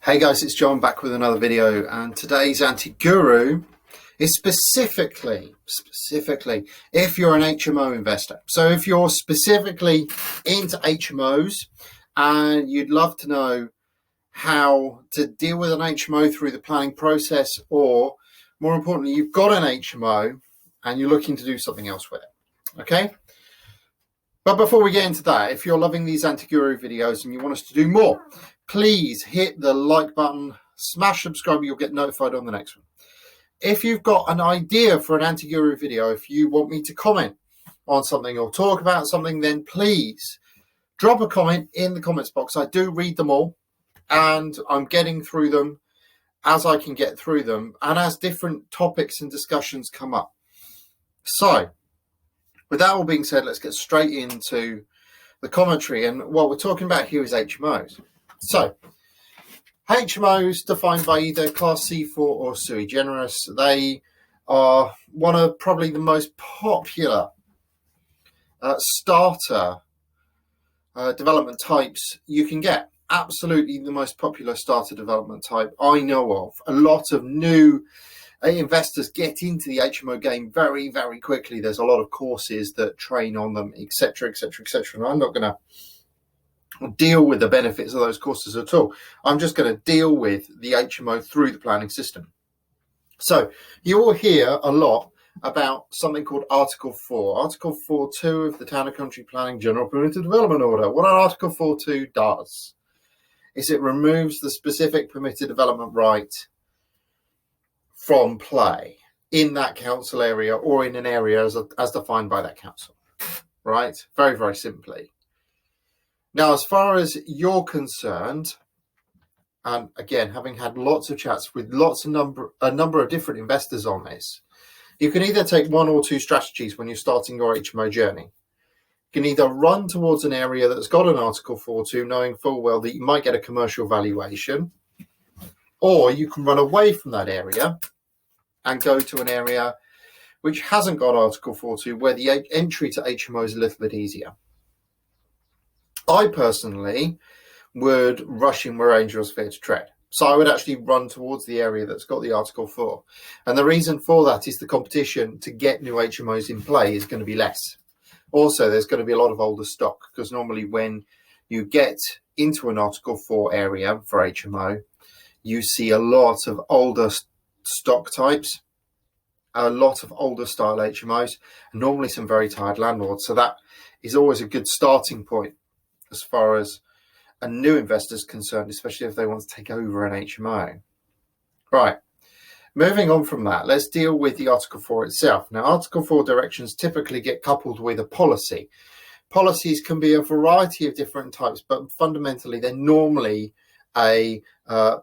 Hey guys, it's John back with another video, and today's anti-guru is specifically if you're an HMO investor. So if you're specifically into HMOs and you'd love to know how to deal with an HMO through the planning process, or more importantly, you've got an HMO and you're looking to do something else with it, okay? But before we get into that, if you're loving these anti-guru videos and you want us to do more, please hit the like button, smash subscribe, you'll get notified on the next one. If you've got an idea for an anti-guru video, if you want me to comment on something or talk about something, then please drop a comment in the comments box. I do read them all, and I'm getting through them as I can get through them and as different topics and discussions come up. So with that all being said, let's get straight into the commentary. And what we're talking about here is HMOs. So, HMOs defined by either Class C4 or sui generis. They are one of probably the most popular starter development types you can get. Absolutely the most popular starter development type I know of. A lot of new investors get into the HMO game very, very quickly. There's a lot of courses that train on them, etc., etc., etc. And I'm not going to deal with the benefits of those courses at all. I'm just going to deal with the HMO through the planning system. So you will hear a lot about something called Article 4. Article 4.2 of the Town and Country Planning General Permitted Development Order. What Article 4.2 does is it removes the specific permitted development right from play in that council area or in an area as defined by that council, right? Very, very simply. Now, as far as you're concerned, and again, having had lots of chats with a number of different investors on this, you can either take one or two strategies when you're starting your HMO journey. You can either run towards an area that's got an Article 4.2, knowing full well that you might get a commercial valuation, or you can run away from that area and go to an area which hasn't got Article 4.2, where the entry to HMO is a little bit easier. I personally would rush in where angels fear to tread. So I would actually run towards the area that's got the Article 4. And the reason for that is the competition to get new HMOs in play is going to be less. Also, there's going to be a lot of older stock, because normally when you get into an Article 4 area for HMO, you see a lot of older stock types, a lot of older style HMOs, and normally some very tired landlords. So that is always a good starting point as far as a new investor is concerned, especially if they want to take over an HMO. Right, moving on from that, let's deal with the Article 4 itself. Now, Article 4 directions typically get coupled with a policy. Policies can be a variety of different types, but fundamentally they're normally a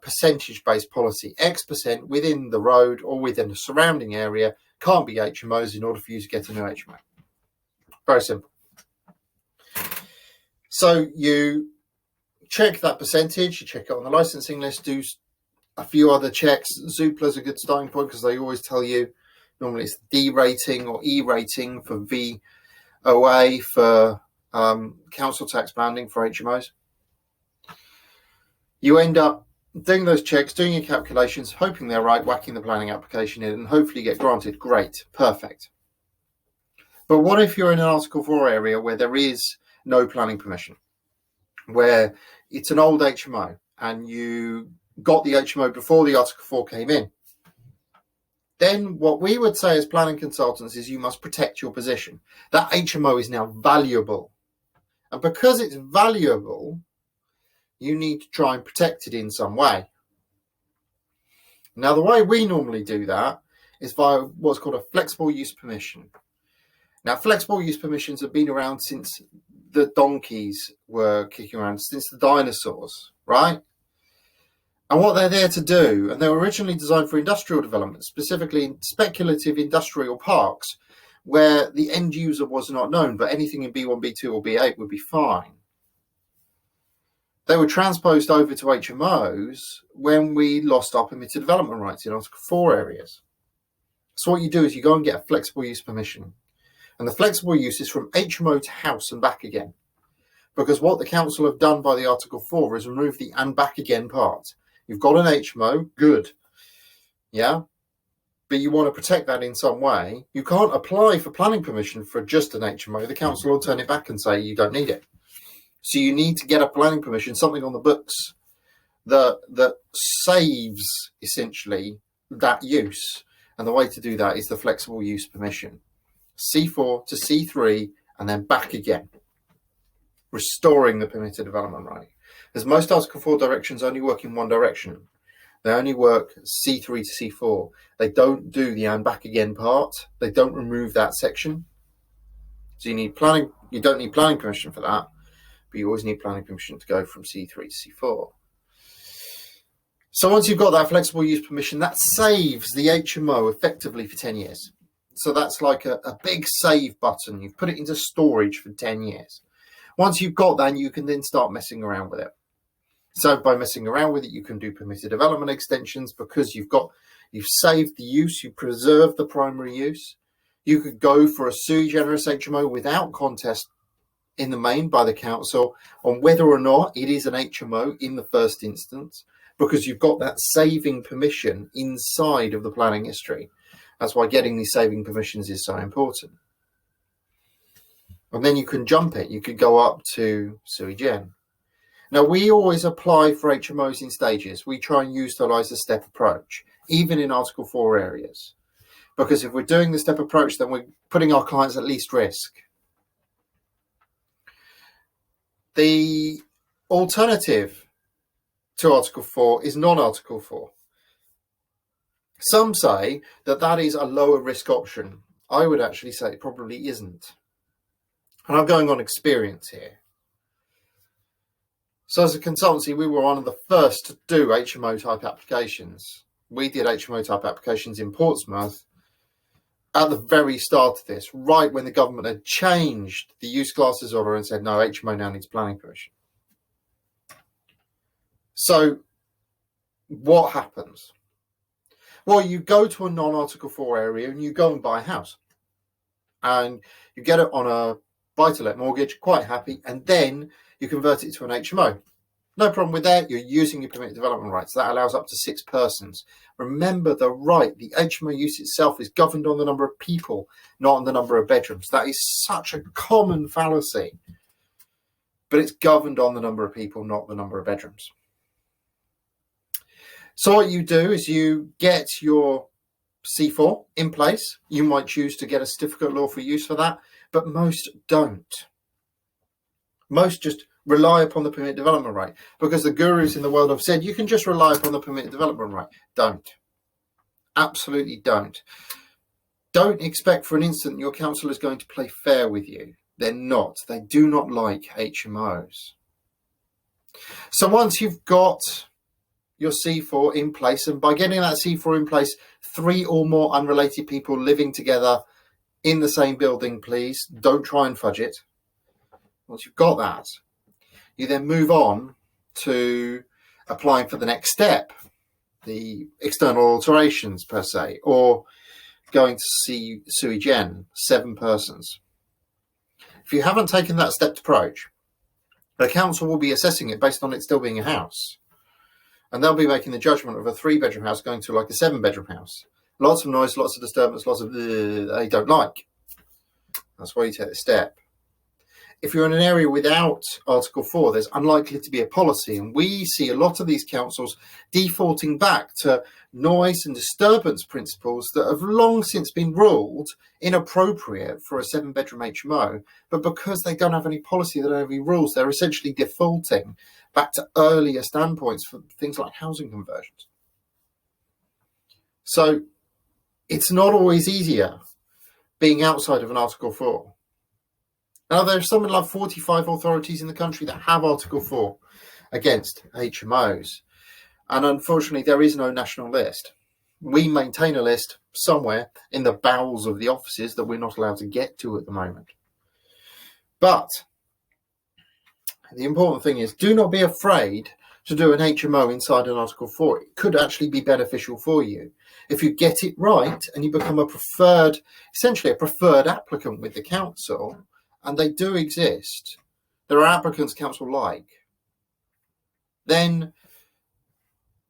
percentage-based policy. X% within the road or within the surrounding area can't be HMOs in order for you to get a new HMO. Very simple. So you check that percentage, you check it on the licensing list, do a few other checks. Zoopla is a good starting point, because they always tell you, normally it's D rating or E rating for VOA for council tax banding for HMOs. You end up doing those checks, doing your calculations, hoping they're right, whacking the planning application in, and hopefully get granted. Great, perfect. But what if you're in an Article 4 area where there is no planning permission, where it's an old HMO and you got the HMO before the Article 4 came in? Then what we would say as planning consultants is you must protect your position. That HMO is now valuable. And because it's valuable, you need to try and protect it in some way. Now, the way we normally do that is via what's called a flexible use permission. Now, flexible use permissions have been around since the donkeys were kicking around, since the dinosaurs, right? And what they're there to do, and they were originally designed for industrial development, specifically in speculative industrial parks, where the end user was not known, but anything in B1, B2 or B8 would be fine. They were transposed over to HMOs when we lost our permitted development rights in Article 4 areas. So what you do is you go and get a flexible use permission. And the flexible use is from HMO to house and back again. Because what the council have done by the Article 4 is remove the and back again part. You've got an HMO, good. Yeah. But you want to protect that in some way. You can't apply for planning permission for just an HMO. The council will turn it back and say you don't need it. So you need to get a planning permission, something on the books that saves essentially that use. And the way to do that is the flexible use permission. C4 to C3 and then back again, restoring the permitted development right. As most Article 4 directions only work in one direction. They only work C3 to C4. They don't do the and back again part. They don't remove that section. So you don't need planning permission for that, but you always need planning permission to go from C3 to C4. So once you've got that flexible use permission, that saves the HMO effectively for 10 years. So that's like a big save button. You've put it into storage for 10 years. Once you've got that, you can then start messing around with it. So by messing around with it, you can do permitted development extensions because you've saved the use, you preserved the primary use. You could go for a sui generis HMO without contest in the main by the council on whether or not it is an HMO in the first instance, because you've got that saving permission inside of the planning history. That's why getting these saving permissions is so important. And then you can jump it. You could go up to sui gen. Now, we always apply for HMOs in stages. We try and utilise the step approach, even in Article 4 areas. Because if we're doing the step approach, then we're putting our clients at least risk. The alternative to Article 4 is non-Article 4. Some say that that is a lower risk option. I would actually say it probably isn't. And I'm going on experience here. So as a consultancy, we were one of the first to do HMO type applications. We did HMO type applications in Portsmouth at the very start of this, right when the government had changed the use classes order and said, no, HMO now needs planning permission. So what happens? Well, you go to a non-Article 4 area and you go and buy a house. And you get it on a buy-to-let mortgage, quite happy, and then you convert it to an HMO. No problem with that. You're using your permitted development rights. That allows up to 6 persons. Remember the HMO use itself is governed on the number of people, not on the number of bedrooms. That is such a common fallacy. But it's governed on the number of people, not the number of bedrooms. So what you do is you get your C4 in place. You might choose to get a certificate of lawful use for that, but most don't. Most just rely upon the permitted development right, because the gurus in the world have said you can just rely upon the permitted development right. Don't. Absolutely don't. Don't expect for an instant your council is going to play fair with you. They're not. They do not like HMOs. So once you've got your C4 in place, and by getting that C4 in place, 3 or more unrelated people living together in the same building, please, don't try and fudge it. Once you've got that, you then move on to applying for the next step, the external alterations per se, or going to see sui gen, 7 persons. If you haven't taken that stepped approach, the council will be assessing it based on it still being a house. And they'll be making the judgment of a 3-bedroom house going to like a 7-bedroom house. Lots of noise, lots of disturbance, lots of they don't like. That's why you take the step. If you're in an area without Article 4, there's unlikely to be a policy. And we see a lot of these councils defaulting back to noise and disturbance principles that have long since been ruled inappropriate for a 7-bedroom HMO. But because they don't have any policy, they don't have any rules, they're essentially defaulting back to earlier standpoints for things like housing conversions. So it's not always easier being outside of an Article 4. Now, there's something like 45 authorities in the country that have Article 4 against HMOs. And unfortunately, there is no national list. We maintain a list somewhere in the bowels of the offices that we're not allowed to get to at the moment. But the important thing is, do not be afraid to do an HMO inside an Article 4. It could actually be beneficial for you. If you get it right and you become essentially a preferred applicant with the council, and they do exist, there are applicants council like, then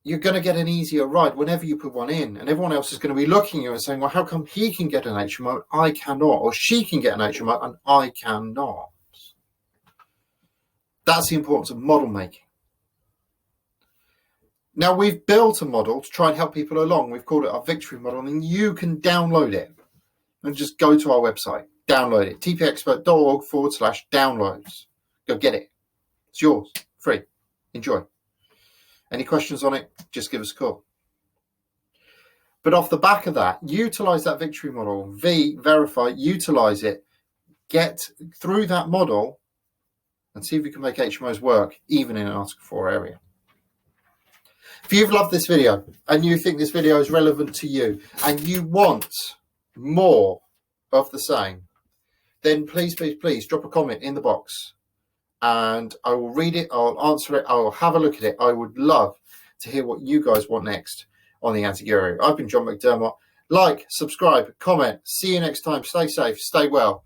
you're going to get an easier ride whenever you put one in, and everyone else is going to be looking at you and saying, well, how come he can get an HMO and I cannot, or she can get an HMO and I cannot? That's the importance of model making. Now, we've built a model to try and help people along. We've called it our victory model, and you can download it and just go to our website, download it, tpexpert.org/downloads. Go get it. It's yours, free. Enjoy. Any questions on it, just give us a call. But off the back of that, utilize that victory model, verify, utilize it, get through that model and see if we can make HMOs work, even in an Article 4 area. If you've loved this video and you think this video is relevant to you and you want more of the same, then please drop a comment in the box and I will read it, I'll answer it, I'll have a look at it. I would love to hear what you guys want next on the Anti-Guru. I've been John McDermott. Like, subscribe, comment. See you next time. Stay safe, stay well.